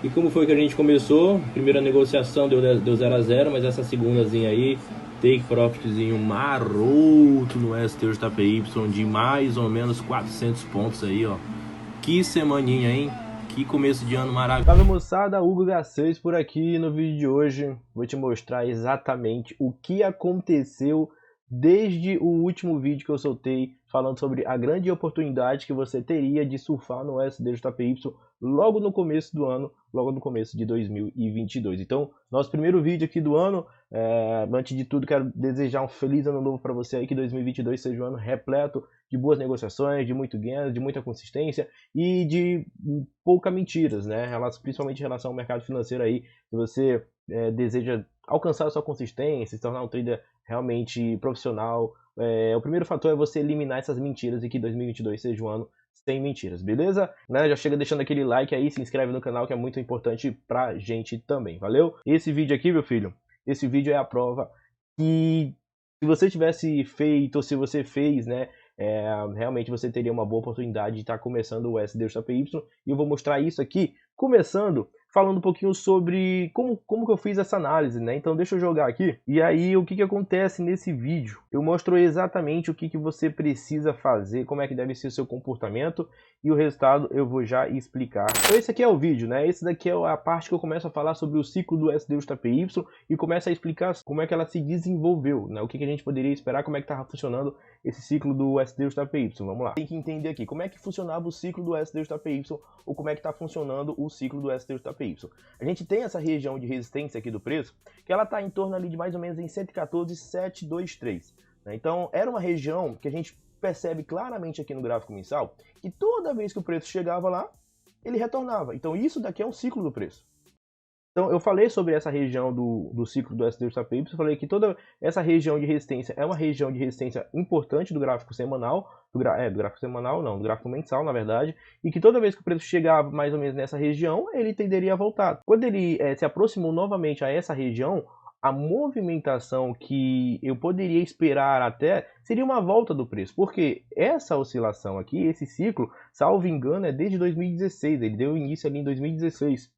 E como foi que a gente começou? Primeira negociação deu 0 a 0, mas essa segundazinha aí, take profitzinho maroto no STJPY de mais ou menos 400 pontos aí, ó. Que semaninha, hein? Que começo de ano maravilhoso. Salve moçada, Hugo H6 por aqui. No vídeo de hoje vou te mostrar exatamente o que aconteceu desde o último vídeo que eu soltei falando sobre a grande oportunidade que você teria de surfar no STJPY logo no começo do ano, logo no começo de 2022. Então, nosso primeiro vídeo aqui do ano. Antes de tudo, quero desejar um feliz ano novo para você aí, que 2022 seja um ano repleto de boas negociações, de muito ganho, de muita consistência e de pouca mentiras, né? Principalmente em relação ao mercado financeiro aí, se você deseja alcançar a sua consistência, se tornar um trader realmente profissional, o primeiro fator é você eliminar essas mentiras e que 2022 seja um ano sem mentiras, beleza? Né? Já chega deixando aquele like aí, se inscreve no canal que é muito importante pra gente também, valeu? Esse vídeo aqui, meu filho, esse vídeo é a prova que se você tivesse feito, ou se você fez, né, realmente você teria uma boa oportunidade de estar começando o SDJPY, e eu vou mostrar isso aqui, começando falando um pouquinho sobre como que eu fiz essa análise, né? Então deixa eu jogar aqui, e aí o que acontece nesse vídeo? Eu mostro exatamente o que você precisa fazer, como é que deve ser o seu comportamento, e o resultado eu vou já explicar. Então esse aqui é o vídeo, né? Esse daqui é a parte que eu começo a falar sobre o ciclo do SDJPY e começo a explicar como é que ela se desenvolveu, né? O que a gente poderia esperar, como é que estava funcionando esse ciclo do SDJPY. Vamos lá. Tem que entender aqui como é que funcionava o ciclo do SDJPY ou como é que está funcionando o ciclo do SDJPY. A gente tem essa região de resistência aqui do preço, que ela está em torno ali de mais ou menos em 114,723. Né? Então, era uma região que a gente percebe claramente aqui no gráfico mensal, que toda vez que o preço chegava lá, ele retornava. Então, isso daqui é um ciclo do preço. Então, eu falei sobre essa região do ciclo do SDJPY, eu falei que toda essa região de resistência é uma região de resistência importante do gráfico semanal, do gráfico semanal não, do gráfico mensal, na verdade, e que toda vez que o preço chegava mais ou menos nessa região, ele tenderia a voltar. Quando ele se aproximou novamente a essa região, a movimentação que eu poderia esperar até seria uma volta do preço, porque essa oscilação aqui, esse ciclo, salvo engano, é desde 2016, ele deu início ali em 2016.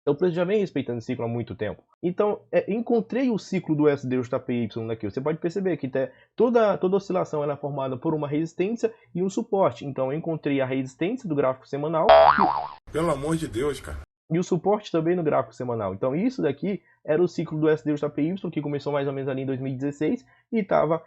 Então o preço já vem respeitando esse ciclo há muito tempo. Então, encontrei o ciclo do SDJPY aqui. Você pode perceber que toda oscilação ela é formada por uma resistência e um suporte. Então, eu encontrei a resistência do gráfico semanal. Pelo amor de Deus, cara. E o suporte também no gráfico semanal. Então, isso daqui era o ciclo do SDJPY, que começou mais ou menos ali em 2016 e estava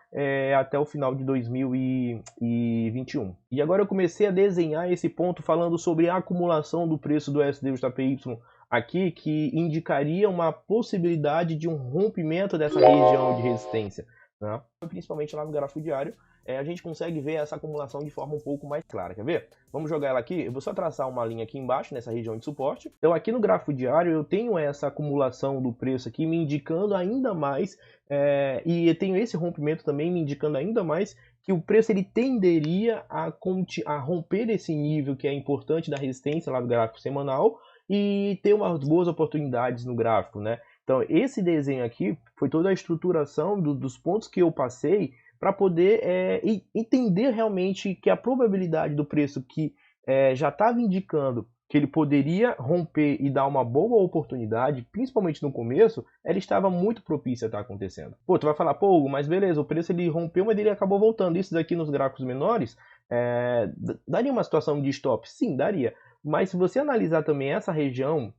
até o final de 2021. E agora eu comecei a desenhar esse ponto falando sobre a acumulação do preço do SDJPY aqui, que indicaria uma possibilidade de um rompimento dessa região de resistência, né? Principalmente lá no gráfico diário, a gente consegue ver essa acumulação de forma um pouco mais clara. Quer ver? Vamos jogar ela aqui. Eu vou só traçar uma linha aqui embaixo, nessa região de suporte. Então aqui no gráfico diário eu tenho essa acumulação do preço aqui me indicando ainda mais, e eu tenho esse rompimento também me indicando ainda mais que o preço ele tenderia a romper esse nível que é importante da resistência lá do gráfico semanal e ter umas boas oportunidades no gráfico, né? Então esse desenho aqui foi toda a estruturação dos pontos que eu passei para poder entender realmente que a probabilidade do preço que já estava indicando que ele poderia romper e dar uma boa oportunidade, principalmente no começo, ela estava muito propícia a estar acontecendo. Pô, tu vai falar, pô, Hugo, mas beleza, o preço ele rompeu, mas ele acabou voltando. Isso daqui nos gráficos menores, daria uma situação de stop? Sim, daria. Mas se você analisar também essa região,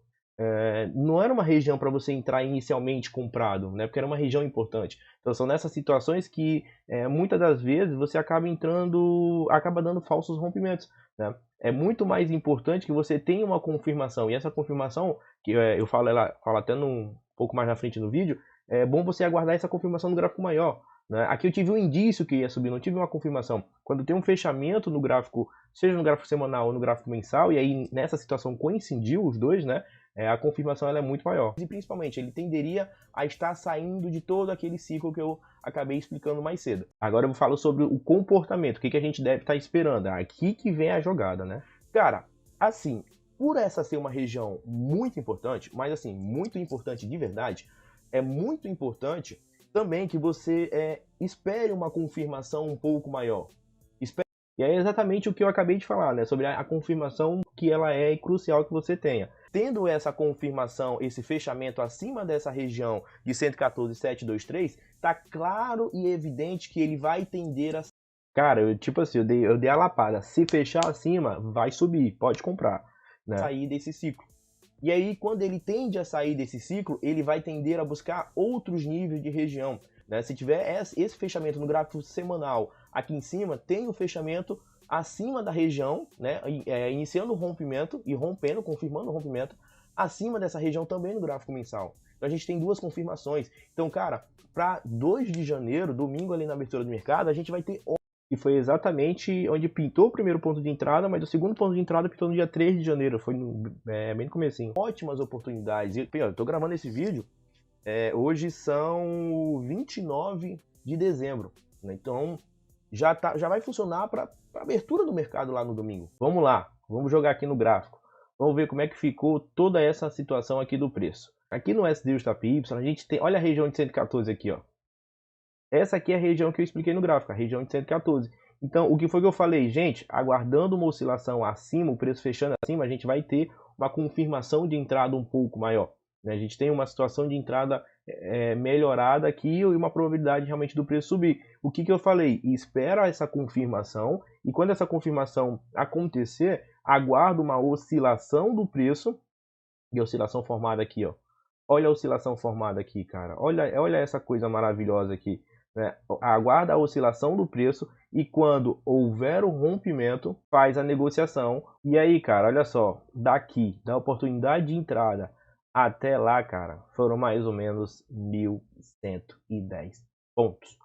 não era uma região para você entrar inicialmente comprado, né? Porque era uma região importante. Então são nessas situações que muitas das vezes você acaba dando falsos rompimentos, né? É muito mais importante que você tenha uma confirmação, e essa confirmação, que eu falo até um pouco mais na frente no vídeo, é bom você aguardar essa confirmação no gráfico maior, né? Aqui eu tive um indício que ia subir, não tive uma confirmação. Quando tem um fechamento no gráfico, seja no gráfico semanal ou no gráfico mensal, e aí nessa situação coincidiu os dois, né? A confirmação ela é muito maior. E principalmente, ele tenderia a estar saindo de todo aquele ciclo que eu acabei explicando mais cedo. Agora eu falo sobre o comportamento, o que a gente deve estar esperando. Aqui que vem a jogada, né? Cara, assim, por essa ser uma região muito importante, mas assim, muito importante de verdade, é muito importante também que você espere uma confirmação um pouco maior. E é exatamente o que eu acabei de falar, né? Sobre a confirmação que ela é crucial que você tenha. Tendo essa confirmação, esse fechamento acima dessa região de 114,723, tá claro e evidente que ele vai tender a... Cara, eu dei a lapada. Se fechar acima, vai subir, pode comprar, né? Sair desse ciclo. E aí, quando ele tende a sair desse ciclo, ele vai tender a buscar outros níveis de região, né? Se tiver esse fechamento no gráfico semanal aqui em cima, tem o fechamento acima da região, né? Iniciando o rompimento e rompendo, confirmando o rompimento, acima dessa região também no gráfico mensal. Então a gente tem duas confirmações. Então, cara, para 2 de janeiro, domingo ali na abertura do mercado, a gente vai ter... E foi exatamente onde pintou o primeiro ponto de entrada, mas o segundo ponto de entrada pintou no dia 3 de janeiro, foi bem no comecinho. Ótimas oportunidades. Eu tô gravando esse vídeo, hoje são 29 de dezembro, né? Então já vai funcionar para abertura do mercado lá no domingo. Vamos lá, vamos jogar aqui no gráfico. Vamos ver como é que ficou toda essa situação aqui do preço. Aqui no SDJ a gente tem, olha a região de 114 aqui, ó. Essa aqui é a região que eu expliquei no gráfico, a região de 114. Então, o que foi que eu falei? Gente, aguardando uma oscilação acima, o preço fechando acima, a gente vai ter uma confirmação de entrada um pouco maior, né? A gente tem uma situação de entrada melhorada aqui e uma probabilidade realmente do preço subir. O que eu falei? Espera essa confirmação e quando essa confirmação acontecer, aguarda uma oscilação do preço. E a oscilação formada aqui, ó. Olha a oscilação formada aqui, cara. Olha essa coisa maravilhosa aqui, né? Aguarda a oscilação do preço e quando houver o rompimento, faz a negociação. E aí, cara, olha só. Daqui, da oportunidade de entrada até lá, cara, foram mais ou menos 1.110 pontos.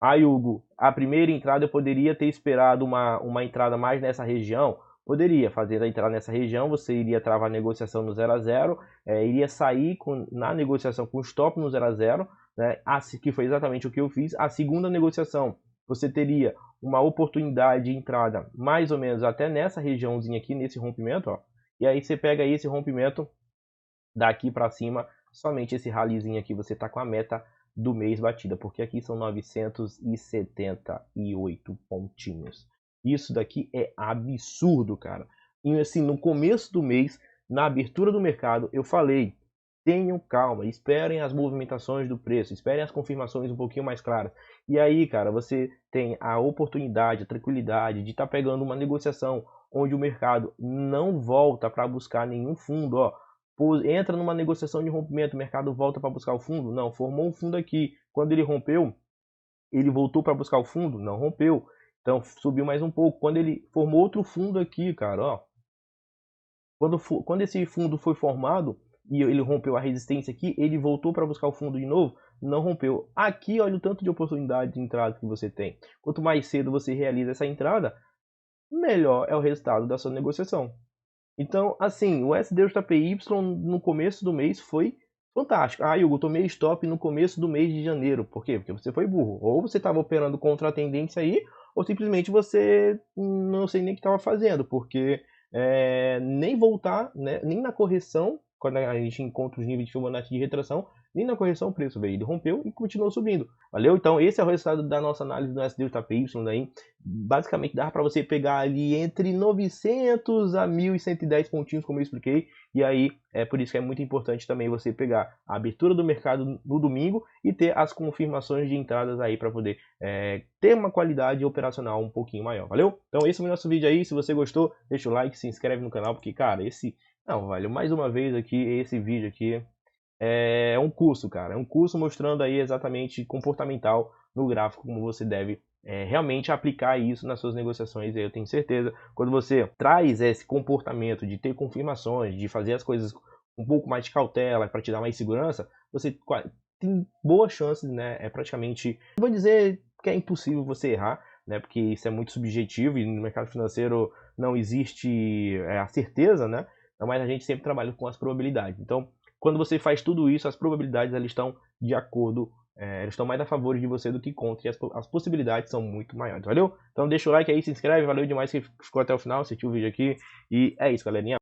Aí, Hugo, a primeira entrada eu poderia ter esperado uma entrada mais nessa região. Poderia fazer a entrada nessa região, você iria travar a negociação no 0 a 0, iria sair na negociação com stop no 0 a 0, né, que foi exatamente o que eu fiz. A segunda negociação, você teria uma oportunidade de entrada mais ou menos até nessa regiãozinha aqui, nesse rompimento, ó. E aí você pega esse rompimento daqui para cima, somente esse rallyzinho aqui, você tá com a meta do mês batida, porque aqui são 978 pontinhos. Isso daqui é absurdo, cara. E assim, no começo do mês, na abertura do mercado, eu falei, tenham calma, esperem as movimentações do preço, esperem as confirmações um pouquinho mais claras. E aí, cara, você tem a oportunidade, a tranquilidade de estar pegando uma negociação onde o mercado não volta para buscar nenhum fundo, ó. Entra numa negociação de rompimento, o mercado volta para buscar o fundo? Não, formou um fundo aqui. Quando ele rompeu, ele voltou para buscar o fundo? Não rompeu. Então subiu mais um pouco. Quando ele formou outro fundo aqui, cara, ó. Quando esse fundo foi formado e ele rompeu a resistência aqui, ele voltou para buscar o fundo de novo? Não rompeu. Aqui, olha o tanto de oportunidade de entrada que você tem. Quanto mais cedo você realiza essa entrada, melhor é o resultado da sua negociação. Então, assim, o SDJPY no começo do mês foi fantástico. Ah, Hugo, tomei stop no começo do mês de janeiro. Por quê? Porque você foi burro. Ou você estava operando contra a tendência aí, ou simplesmente você não sei nem o que estava fazendo. Porque nem voltar, né, nem na correção, quando a gente encontra os níveis de Fibonacci de retração, nem na correção o preço veio. Ele rompeu e continuou subindo. Valeu? Então esse é o resultado da nossa análise do SDJPY daí. Basicamente dá para você pegar ali entre 900 a 1.110 pontinhos, como eu expliquei. E aí é por isso que é muito importante também você pegar a abertura do mercado no domingo e ter as confirmações de entradas aí para poder ter uma qualidade operacional um pouquinho maior. Valeu? Então esse foi o nosso vídeo aí. Se você gostou, deixa o like, se inscreve no canal, porque cara, mais uma vez aqui, esse vídeo aqui é um curso, cara. É um curso mostrando aí exatamente comportamental no gráfico, como você deve realmente aplicar isso nas suas negociações. Eu tenho certeza, quando você traz esse comportamento de ter confirmações, de fazer as coisas um pouco mais de cautela, para te dar mais segurança, você tem boas chances, né? É praticamente, não vou dizer que é impossível você errar, né? Porque isso é muito subjetivo e no mercado financeiro não existe a certeza, né? Mas a gente sempre trabalha com as probabilidades. Então, quando você faz tudo isso, as probabilidades elas estão de acordo, elas estão mais a favor de você do que contra, e as possibilidades são muito maiores, valeu? Então deixa o like aí, se inscreve, valeu demais que ficou até o final, assistiu o vídeo aqui, e é isso, galerinha.